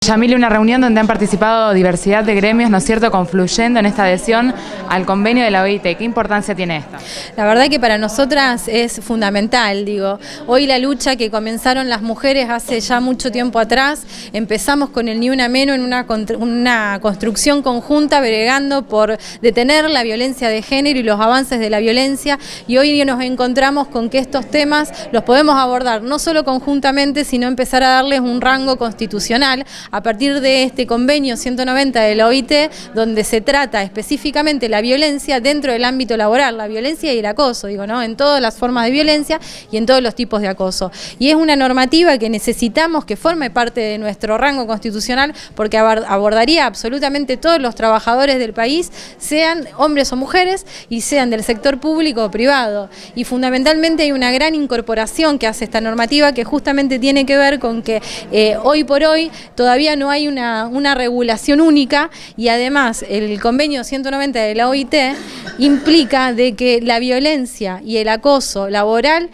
Yamile, una reunión donde han participado diversidad de gremios, ¿no es cierto?, confluyendo en esta adhesión al convenio de la OIT. ¿Qué importancia tiene esto? La verdad que para nosotras es fundamental, hoy la lucha que comenzaron las mujeres hace ya mucho tiempo atrás, empezamos con el Ni Una Menos en una construcción conjunta, bregando por detener la violencia de género y los avances de la violencia, y hoy nos encontramos con que estos temas los podemos abordar no solo conjuntamente, sino empezar a darles un rango constitucional, a partir de este convenio 190 de la OIT, donde se trata específicamente la violencia dentro del ámbito laboral, la violencia y el acoso, en todas las formas de violencia y en todos los tipos de acoso. Y es una normativa que necesitamos que forme parte de nuestro rango constitucional, porque abordaría absolutamente todos los trabajadores del país, sean hombres o mujeres, y sean del sector público o privado. Y fundamentalmente hay una gran incorporación que hace esta normativa, que justamente tiene que ver con que hoy por hoy todavía no hay una regulación única, y además el convenio 190 de la OIT implica de que la violencia y el acoso laboral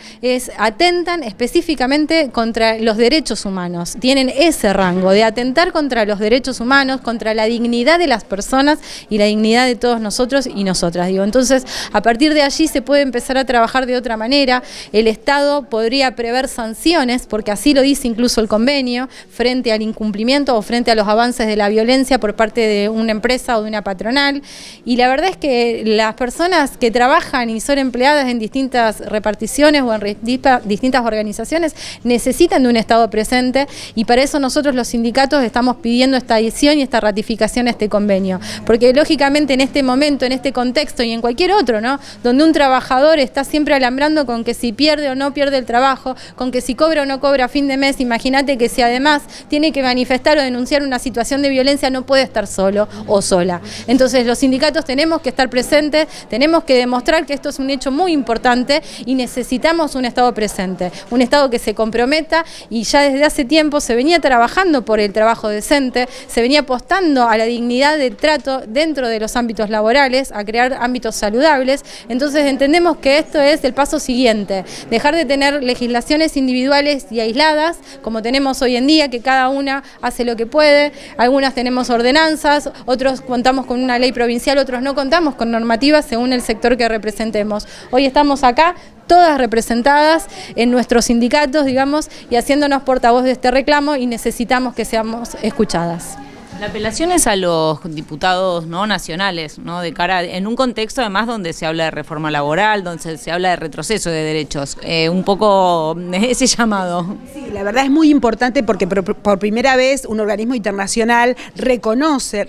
atentan específicamente contra los derechos humanos, tienen ese rango de atentar contra los derechos humanos, contra la dignidad de las personas y la dignidad de todos nosotros y nosotras. Entonces, a partir de allí se puede empezar a trabajar de otra manera. El Estado podría prever sanciones, porque así lo dice incluso el convenio, frente al incumplimiento o frente a los avances de la violencia por parte de una empresa o de una patronal. Y la verdad es que las personas que trabajan y son empleadas en distintas reparticiones o en distintas organizaciones necesitan de un Estado presente, y para eso nosotros los sindicatos estamos pidiendo esta adhesión y esta ratificación a este convenio, porque lógicamente en este momento, en este contexto y en cualquier otro, donde un trabajador está siempre alambrando con que si pierde o no pierde el trabajo, con que si cobra o no cobra a fin de mes, imagínate que si además tiene que manifestar o denunciar una situación de violencia, no puede estar solo o sola. Entonces los sindicatos tenemos que estar presentes, tenemos que demostrar que esto es un hecho muy importante y necesitamos un Estado presente, un Estado que se comprometa, y ya desde hace tiempo se venía trabajando por el trabajo decente, se venía apostando a la dignidad del trato dentro de los ámbitos laborales, a crear ámbitos saludables. Entonces entendemos que esto es el paso siguiente, dejar de tener legislaciones individuales y aisladas, como tenemos hoy en día, que cada una hace lo que puede. Algunas tenemos ordenanzas, otros contamos con una ley provincial, otros no contamos con normativas según el sector que representemos. Hoy estamos acá todas representadas en nuestros sindicatos, y haciéndonos portavoz de este reclamo, y necesitamos que seamos escuchadas. La apelación es a los diputados nacionales, de cara en un contexto además donde se habla de reforma laboral, donde se habla de retroceso de derechos, un poco ese llamado. Sí, la verdad es muy importante, porque por primera vez un organismo internacional reconoce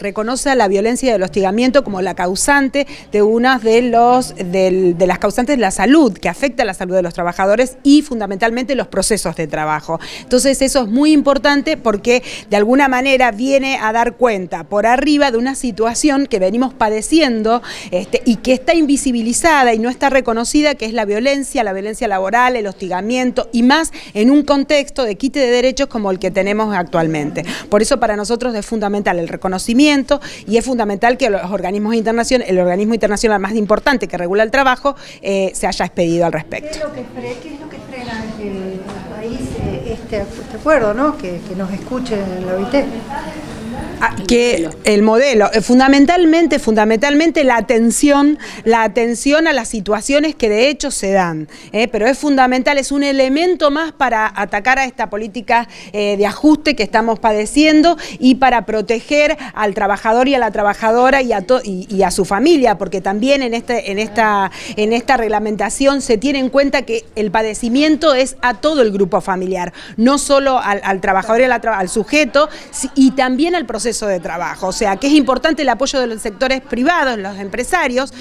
a la violencia y el hostigamiento como la causante de una de las causantes de la salud, que afecta a la salud de los trabajadores y fundamentalmente los procesos de trabajo. Entonces eso es muy importante, porque de alguna manera viene a dar cuenta por arriba de una situación que venimos padeciendo y que está invisibilizada y no está reconocida, que es la violencia laboral, el hostigamiento, y más en un contexto de quite de derechos como el que tenemos actualmente. Por eso para nosotros es fundamental el reconocimiento, y es fundamental que los organismos internacionales, el organismo internacional más importante que regula el trabajo, se haya expedido al respecto. ¿Qué es lo que frena que el país este acuerdo, que nos escuche en la OIT? Que el modelo, fundamentalmente la atención a las situaciones que de hecho se dan, pero es fundamental, es un elemento más para atacar a esta política de ajuste que estamos padeciendo, y para proteger al trabajador y a la trabajadora y a su familia, porque también en esta reglamentación se tiene en cuenta que el padecimiento es a todo el grupo familiar, no solo al trabajador y al sujeto, y también al proceso de trabajo. O sea, que es importante el apoyo de los sectores privados, los empresarios.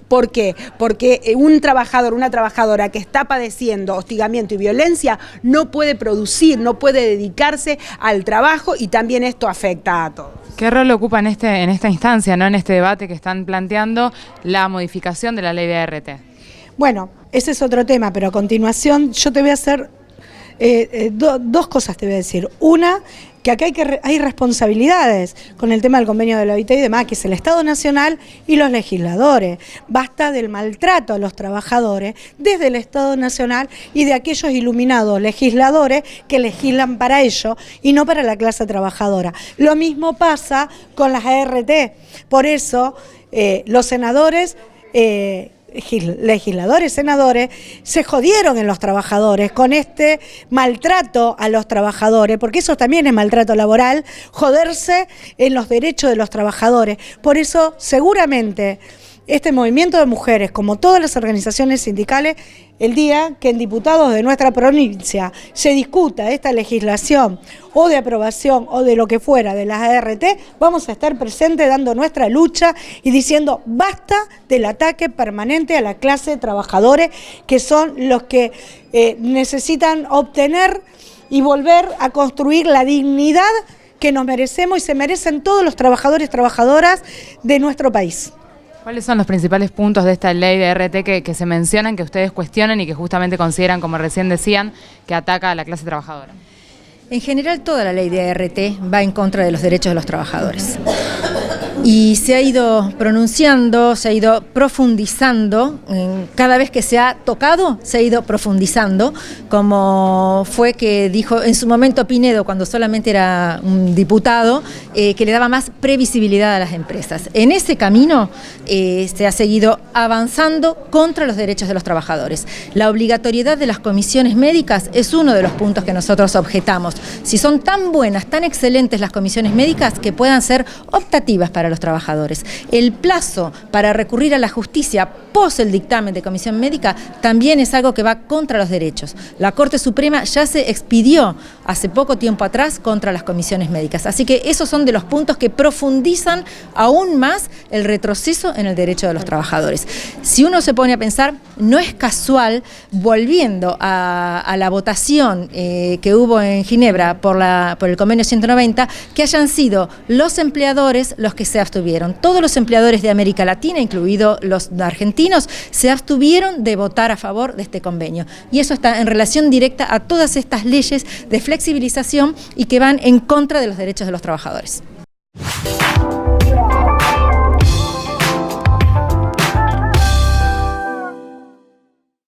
¿Por qué? Porque un trabajador, una trabajadora que está padeciendo hostigamiento y violencia no puede producir, no puede dedicarse al trabajo, y también esto afecta a todos. ¿Qué rol ocupa en esta instancia, en este debate que están planteando, la modificación de la ley de ART? Bueno, ese es otro tema, pero a continuación yo te voy a hacer Dos cosas te voy a decir. Una, que acá hay responsabilidades con el tema del convenio de la OIT y demás, que es el Estado Nacional y los legisladores. Basta del maltrato a los trabajadores desde el Estado Nacional y de aquellos iluminados legisladores que legislan para ello y no para la clase trabajadora. Lo mismo pasa con las ART. Por eso los senadores... legisladores, senadores, se jodieron en los trabajadores con este maltrato a los trabajadores, porque eso también es maltrato laboral, joderse en los derechos de los trabajadores. Por eso, seguramente, este movimiento de mujeres, como todas las organizaciones sindicales, el día que en diputados de nuestra provincia se discuta esta legislación o de aprobación o de lo que fuera de las ART, vamos a estar presentes dando nuestra lucha y diciendo basta del ataque permanente a la clase de trabajadores, que son los que necesitan obtener y volver a construir la dignidad que nos merecemos y se merecen todos los trabajadores y trabajadoras de nuestro país. ¿Cuáles son los principales puntos de esta ley de RT que se mencionan, que ustedes cuestionan y que justamente consideran, como recién decían, que ataca a la clase trabajadora? En general, toda la ley de RT va en contra de los derechos de los trabajadores. Y se ha ido pronunciando, se ha ido profundizando, cada vez que se ha tocado, se ha ido profundizando, como fue que dijo en su momento Pinedo, cuando solamente era un diputado, que le daba más previsibilidad a las empresas. En ese camino se ha seguido avanzando contra los derechos de los trabajadores. La obligatoriedad de las comisiones médicas es uno de los puntos que nosotros objetamos. Si son tan buenas, tan excelentes las comisiones médicas, que puedan ser optativas para los trabajadores. El plazo para recurrir a la justicia pos el dictamen de comisión médica también es algo que va contra los derechos. La Corte Suprema ya se expidió hace poco tiempo atrás contra las comisiones médicas. Así que esos son de los puntos que profundizan aún más el retroceso en el derecho de los trabajadores. Si uno se pone a pensar, no es casual, volviendo a la votación que hubo en Ginebra por el convenio 190, que hayan sido los empleadores los que se abstuvieron. Todos los empleadores de América Latina, incluidos los argentinos, se abstuvieron de votar a favor de este convenio. Y eso está en relación directa a todas estas leyes de flexibilización y que van en contra de los derechos de los trabajadores.